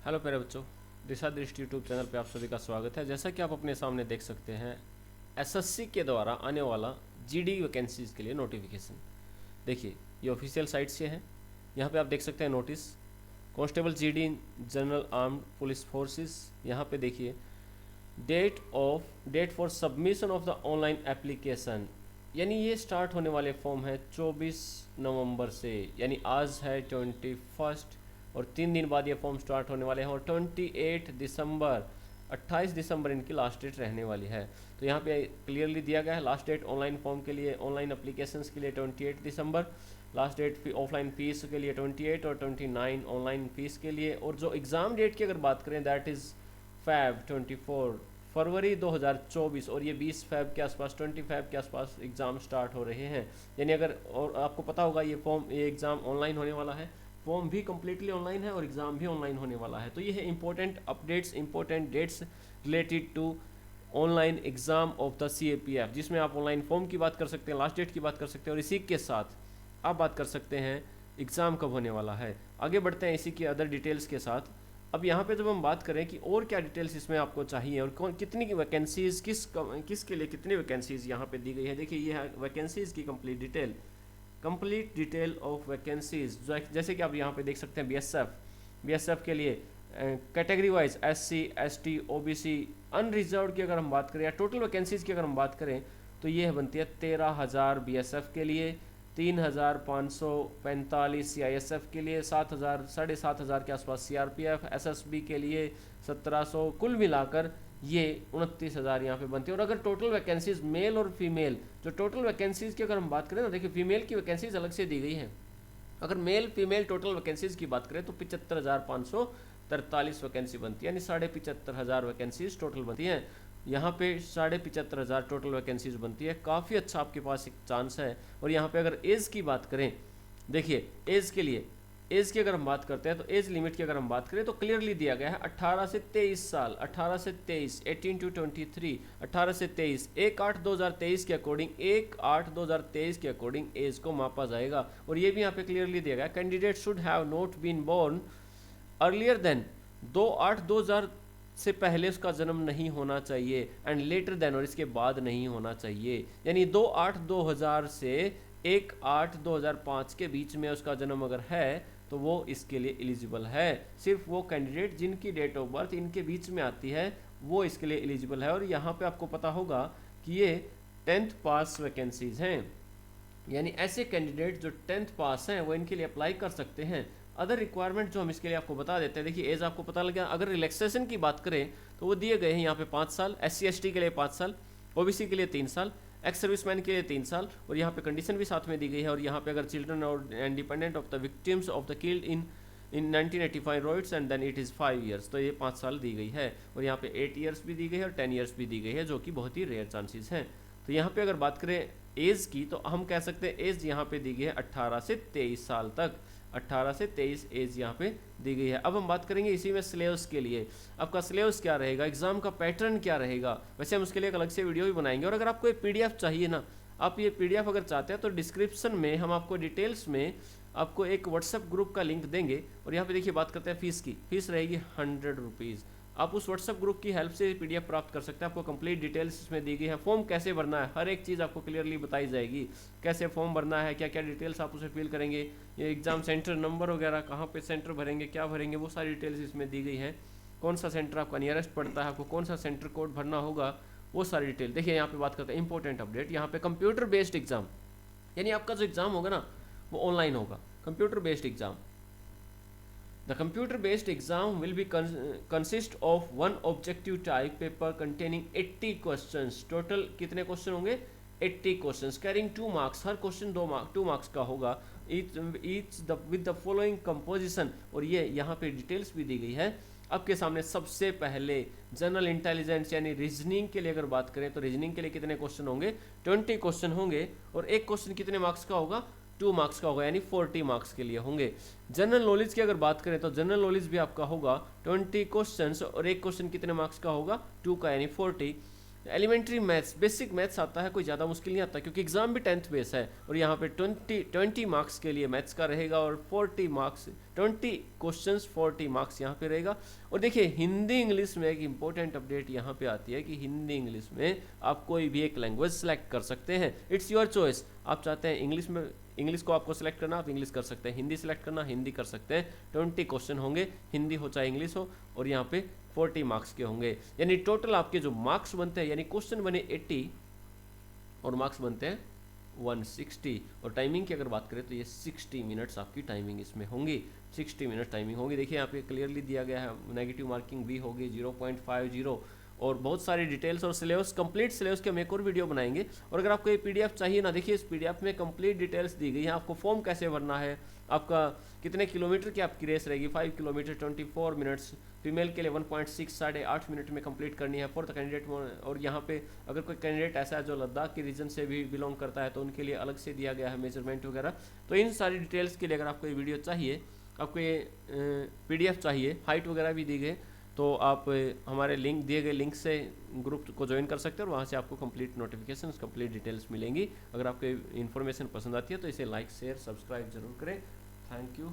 Hello प्यारे बच्चों, दिशा दृष्टि यूट्यूब चैनल पे आप सभी का स्वागत है। जैसा कि आप अपने सामने देख सकते हैं, एसएससी के द्वारा आने वाला जीडी वैकेंसीज़ के लिए नोटिफिकेशन। देखिए, ये ऑफिशियल साइट से है। यहाँ पे आप देख सकते हैं notice, constable GD general armed police forces. यहाँ पे देखिए date for submission of the online application, यानी ये स्टार्ट होने वाले फॉर्म है 24 नवंबर से, यानी आज है 21 और 3 दिन बाद ये फॉर्म स्टार्ट होने वाले हैं और 28 दिसंबर इनकी लास्ट डेट रहने वाली है। तो यहाँ पे क्लियरली दिया गया है लास्ट डेट ऑनलाइन फॉर्म के लिए, ऑनलाइन अप्लीकेशंस के लिए 28 दिसंबर, लास्ट डेट ऑफलाइन फीस के लिए 28 और 29 ऑनलाइन फीस के लिए। और जो एग्ज़ाम डेट की अगर बात करें दैट इज़ फरवरी 2024 और ये 20 फैब के आसपास 20 फैब के आसपास एग्ज़ाम स्टार्ट हो रहे हैं। यानी अगर, और आपको पता होगा ये एग्ज़ाम ऑनलाइन होने वाला है, फॉर्म भी कम्प्लीटली ऑनलाइन है और एग्ज़ाम भी ऑनलाइन होने वाला है। तो ये है important updates, important dates related to online exam of the CAPF, जिसमें आप ऑनलाइन फॉर्म की बात कर सकते हैं, लास्ट डेट की बात कर सकते हैं और इसी के साथ आप बात कर सकते हैं एग्ज़ाम कब होने वाला है। आगे बढ़ते हैं इसी की अदर डिटेल्स के साथ। अब यहाँ पे जब हम बात करें कि और क्या डिटेल्स इसमें आपको चाहिए और कितनी वैकेंसीज़ किसके लिए कितनी वैकेंसीज़ यहाँ पे दी गई है। देखिए, ये है वैकेंसीज़ की कंप्लीट डिटेल ऑफ वैकेंसीज। जैसे कि आप यहाँ पे देख सकते हैं BSF के लिए category wise SC ST OBC unreserved की अगर हम बात करें या टोटल वैकेंसीज़ की अगर हम बात करें तो ये बनती है 13,000 BSF के लिए, 3,545 CISF के लिए, 7,000 के आसपास CRPF, SSB के लिए 1,700, कुल मिलाकर ये 29,000 यहाँ पे बनती है। और अगर टोटल वैकेंसीज मेल और फीमेल, जो टोटल वैकेंसीज की अगर हम बात करें ना, देखिए फीमेल की वैकेंसीज अलग से दी गई है। अगर मेल फीमेल टोटल वैकेंसीज की बात करें तो 75,543 वैकेंसी बनती है, यानी 75,500 वैकेंसीज टोटल बनती हैं। यहाँ पे 75,500 टोटल वैकेंसीज बनती है। काफ़ी अच्छा आपके पास एक चांस है। और यहाँ पे अगर एज की बात करें, देखिए एज की अगर हम बात करते हैं तो एज लिमिट की अगर हम बात करें तो क्लियरली दिया गया है 18 से 23 साल, 18 से 23, 18 to 23, 18 से 23, 1/8/2023 के अकॉर्डिंग 1/8/2023 के अकॉर्डिंग एज को मापा जाएगा। और ये भी यहाँ पे क्लियरली दिया गया है, candidate should have not been born earlier than 2/8/2000 से पहले उसका जन्म नहीं होना चाहिए एंड लेटर देन, और इसके बाद नहीं होना चाहिए। यानी 2/8/2000 से 1/8/2005 के बीच में उसका जन्म अगर है तो वो इसके लिए एलिजिबल है। सिर्फ वो कैंडिडेट जिनकी डेट ऑफ बर्थ इनके बीच में आती है वो इसके लिए एलिजिबल है। और यहाँ पे आपको पता होगा कि ये 10th पास वैकेंसीज हैं, यानी ऐसे कैंडिडेट जो 10th पास हैं वो इनके लिए अप्लाई कर सकते हैं। अदर रिक्वायरमेंट जो हम इसके लिए आपको बता देते हैं, देखिए एज आपको पता लग गया। अगर रिलैक्सेशन की बात करें तो वो दिए गए हैं यहाँ पे 5 साल, SC ST के लिए 5 साल, OBC के लिए 3 साल, एक्स सर्विसमैन के लिए 3 साल, और यहाँ पे कंडीशन भी साथ में दी गई है। और यहाँ पे अगर चिल्ड्रन और independent of the victims of the killed in 1985 riots and then it is 5 years, तो ये 5 साल दी गई है। और यहाँ पे 8 ईयर्स भी दी गई है और 10 ईयर्स भी दी गई है, जो कि बहुत ही रेयर चांसेस हैं। तो यहाँ पे अगर बात करें एज की तो हम कह सकते हैं एज यहाँ पे दी गई है 18 से 23 साल तक, 18 से 23 एज यहाँ पे दी गई है। अब हम बात करेंगे इसी में सिलेबस के लिए, आपका सिलेबस क्या रहेगा, एग्जाम का पैटर्न क्या रहेगा। वैसे हम उसके लिए एक अलग से वीडियो भी बनाएंगे। और अगर आपको एक PDF चाहिए ना, आप ये PDF अगर चाहते हैं तो डिस्क्रिप्शन में हम आपको डिटेल्स में आपको एक व्हाट्सएप ग्रुप का लिंक देंगे। और यहाँ पे देखिए बात करते हैं फीस की, फीस रहेगी 100 रुपीज़। आप उस व्हाट्सएप ग्रुप की हेल्प से PDF प्राप्त कर सकते हैं। आपको कंप्लीट डिटेल्स इसमें दी गई है, फॉर्म कैसे भरना है हर एक चीज़ आपको क्लियरली बताई जाएगी, कैसे फॉर्म भरना है, क्या क्या डिटेल्स आप उसे फिल करेंगे, ये एग्जाम सेंटर नंबर वगैरह, कहाँ पे सेंटर भरेंगे, क्या भरेंगे, वो सारी डिटेल्स इसमें दी गई है। कौन सा सेंटर आपका नियरेस्ट पड़ता है, आपको कौन सा सेंटर कोड भरना होगा, वो सारी डिटेल। देखिए यहाँ पे बात करते हैं इंपॉर्टेंट अपडेट, यहाँ पे कंप्यूटर बेस्ड एग्जाम, यानी आपका जो एग्जाम होगा ना वो ऑनलाइन होगा, computer based exam. The computer-based exam will be consist of one objective type paper containing 80 questions. Total कितने क्वेश्चन होंगे? 80 questions carrying 2 marks. हर क्वेश्चन 2 मार्क्स का होगा। Each with the following composition, और ये यहाँ पे डिटेल्स भी दी गई है आपके सामने। सबसे पहले जनरल इंटेलिजेंस यानी रीजनिंग के लिए अगर बात करें तो रीजनिंग के लिए कितने क्वेश्चन होंगे? 20 क्वेश्चन होंगे। और एक क्वेश्चन कितने मार्क्स का होगा? 2 मार्क्स का होगा, यानी 40 मार्क्स के लिए होंगे। जनरल नॉलेज की अगर बात करें तो जनरल नॉलेज भी आपका होगा 20 क्वेश्चंस, और एक क्वेश्चन कितने मार्क्स का होगा? 2 का, यानी 40। एलिमेंट्री मैथ्स, बेसिक मैथ्स आता है, कोई ज़्यादा मुश्किल नहीं आता, क्योंकि एग्जाम भी 10th बेस है और यहाँ पे 20 मार्क्स के लिए मैथ्स का रहेगा और 40 मार्क्स 20 क्वेश्चंस 40 मार्क्स यहाँ पे रहेगा। और देखिए हिंदी इंग्लिश में एक इंपॉर्टेंट अपडेट यहाँ पे आती है कि हिंदी इंग्लिश में आप कोई भी एक लैंग्वेज सेलेक्ट कर सकते हैं, इट्स योर चॉइस। आप चाहते हैं इंग्लिश में, इंग्लिश को आपको सिलेक्ट करना, आप इंग्लिश कर सकते हैं, हिंदी सिलेक्ट करना, हिंदी कर सकते हैं। 20 क्वेश्चन होंगे, हिंदी हो चाहे इंग्लिश हो, और यहाँ पे 40 मार्क्स के होंगे, यानी टोटल आपके जो मार्क्स बनते हैं, यानी क्वेश्चन बने 80 और मार्क्स बनते हैं 160। और टाइमिंग की अगर बात करें तो ये 60 मिनट्स आपकी टाइमिंग इसमें होंगी, 60 मिनट टाइमिंग होगी। देखिए यहाँ पे क्लियरली दिया गया है, नेगेटिव मार्किंग भी होगी 0.50, और बहुत सारी डिटेल्स और सिलेबस, कंप्लीट सिलेबस के हम एक और वीडियो बनाएंगे। और अगर आपको ये पीडीएफ चाहिए ना, देखिए इस पीडीएफ में कंप्लीट डिटेल्स दी गई है, आपको फॉर्म कैसे भरना है, आपका कितने किलोमीटर की आपकी रेस रहेगी, 5 किलोमीटर 24 मिनट्स, फीमेल के लिए 1.6 8.5 मिनट में कंप्लीट करनी है फॉर द कैंडिडेट। और यहाँ पे अगर कोई कैंडिडेट ऐसा है जो लद्दाख के रीजन से भी बिलोंग करता है तो उनके लिए अलग से दिया गया है मेजरमेंट वगैरह। तो इन सारी डिटेल्स के लिए अगर आपको ये वीडियो चाहिए, आपको ये पीडीएफ चाहिए, हाइट वगैरह भी दी गई, तो आप हमारे लिंक दिए गए लिंक से ग्रुप को ज्वाइन कर सकते हैं और वहाँ से आपको कंप्लीट नोटिफिकेशन, कंप्लीट डिटेल्स मिलेंगी। अगर आपको इन्फॉर्मेशन पसंद आती है तो इसे लाइक शेयर सब्सक्राइब जरूर करें। Thank you.